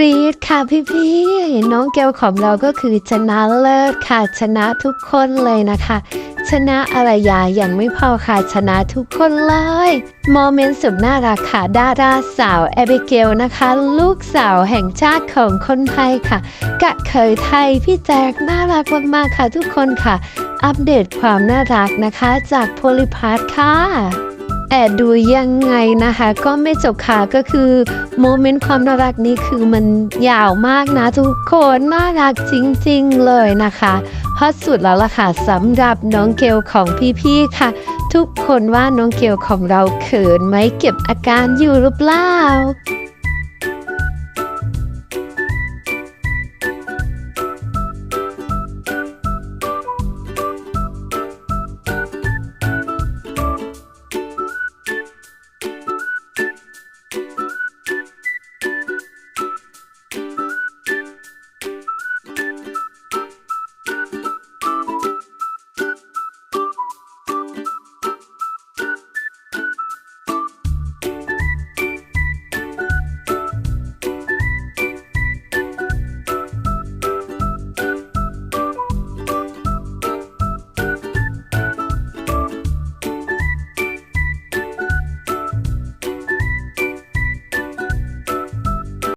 รี๊ดค่ะพี่ๆน้องเกลของเราก็คือชนะเลิศค่ะชนะทุกคนเลยนะคะชนะอารยายังไม่พอค่ะชนะทุกคนเลยโมเมนต์สุดน่ารักค่ะดาราสาวแอบิเกลนะคะลูกสาวแห่งชาติของคนไทยค่ะกะเคยไทยพี่แจ๊คน่ารักมากๆค่ะทุกคนค่ะอัปเดตความน่ารักนะคะจากโพลิพาร์ทค่ะดูยังไงนะคะก็ไม่จบค่ะก็คือโมเมนต์ความน่ารักนี้คือมันยาวมากนะทุกคนน่ารักจริงๆเลยนะคะฮอตสุดแล้วล่ะค่ะสำหรับน้องเกลของพี่ๆค่ะทุกคนว่าน้องเกลของเราเขินไหมเก็บอาการอยู่หรือเปล่า